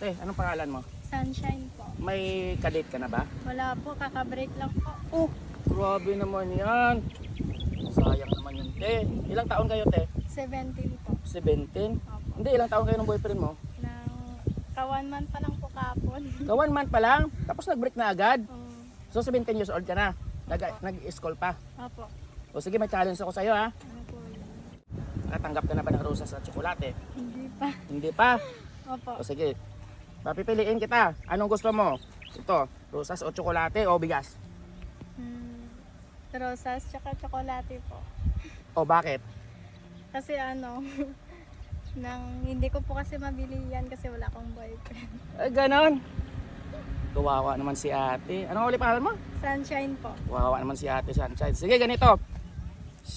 Ate, anong pangalan mo? Sunshine po. May kadate ka na ba? Wala po, kakabreak lang po. Oh, grabe naman yan. Sayang naman yun, te. Ilang taon kayo, te? 17 po. 17? Opo. Hindi, ilang taon kayo ng boyfriend mo? Nang ka-1 month pa lang po kapon. Ka 1 month pa lang, tapos nag-break na agad. Um, So 17 years old ka na. Nag-school pa. Opo. O sige, may challenge ako sa'yo ha. Ano po yun? Nakatanggap ka na ba ng rosas at tsokolate? Hindi pa. Hindi pa. Opo. O sige, papipiliin kita. Anong gusto mo? Ito, rosas o tsokolate o bigas? Rosas tsaka tsokolate po. O bakit? Kasi ano, hindi ko po kasi mabili yan kasi wala akong boyfriend. Ay, ganon. Kawawa naman si ate. Anong ulit pangalan mo? Sunshine po. Kawawa naman si ate Sunshine. Sige, ganito.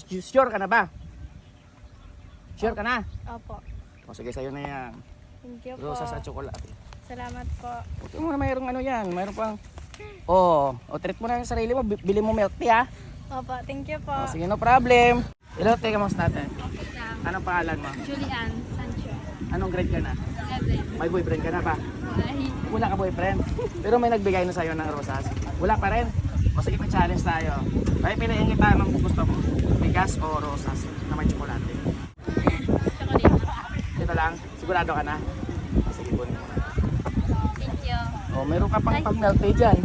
Sure ka na ba? Sure ka na? Opo. O sige, sa'yo na yan. Thank you po. Rosas at tsokolate. Salamat po. Ito muna, mayroong ano yan. Mayroong pang... treat mo na yung sarili mo. Bili mo milk tea ha. Opo, thank you po. O sige, no problem. Hello, te, kamusta ate? Opo na. Anong pangalan mo? Julian Sancho. Anong grade ka na? 11. May boyfriend ka na ba? Why? Wala ka boyfriend. Pero may nagbigay na sa'yo ng rosas. Wala pa rin. O sige, may challenge tayo. Kaya piliin kita ng gusto mo. Bigas o rosas na may tsokolate. Chocolate. Ito lang. Sigurado ka na? O sige, kunin mo na. Thank you. O, meron ka pang milk tea dyan.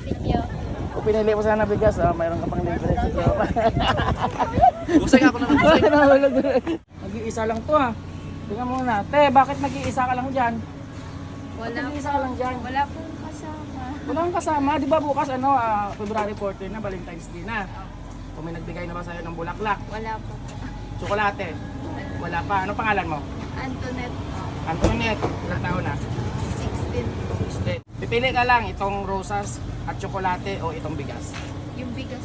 Thank you. O pinili mo sana bigas, mayroon ka pang libre. Busay ako na ng Nag-iisa lang to ha. Tingnan mo na. Te, bakit nag-iisa ka lang dyan? Wala Nag-iisa ka lang dyan. Wala pong kasama. Wala kang kasama. Di ba bukas February 14 na, Valentine's Day na. Kung may nagbigay na ba sa'yo ng bulaklak? Wala po. Tsokolate? Wala pa. Ano pangalan mo? Antoinette. Antoinette. Ilang taon na? 16. Pipili ka lang itong rosas at tsokolate o itong bigas. Yung bigas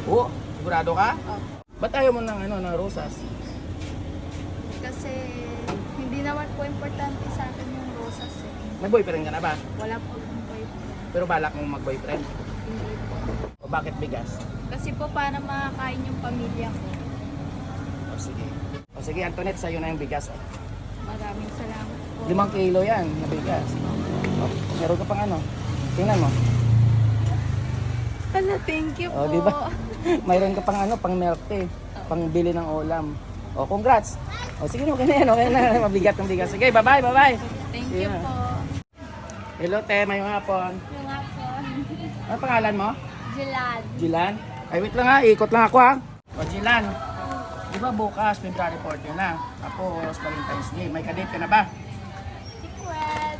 po. Oo. Sigurado ka? Opo. Ba't ayaw mo ng rosas? Kasi hindi naman po importante sa akin yung rosas eh. May boyfriend ka na ba? Wala po akong boyfriend. Pero balak mong mag-boyfriend? Hindi po. O bakit bigas? Kasi po para makakain yung pamilya ko. O sige, Antoinette, sa'yo na yung bigas. Maraming salamat po. 5 kilo yan na bigas. O, meron ka pang tingnan mo. Hala, thank you po. O, di ba? Mayroon ka pang pang milk tea, pang bili ng ulam. O, congrats. O, sige, okay na yan, okay na. Mabigat ng bigas. Sige, bye-bye, bye-bye. Thank you Yeah. po. Hello, te, mayong hapon. Yung ako. Ano pangalan mo? Gilad. Jilan? Ay, wait lang ha, ikot lang ako ha. O, Jilan, di ba bukas, February 14 na? Tapos, Valentine's Day, may kadate ka na ba?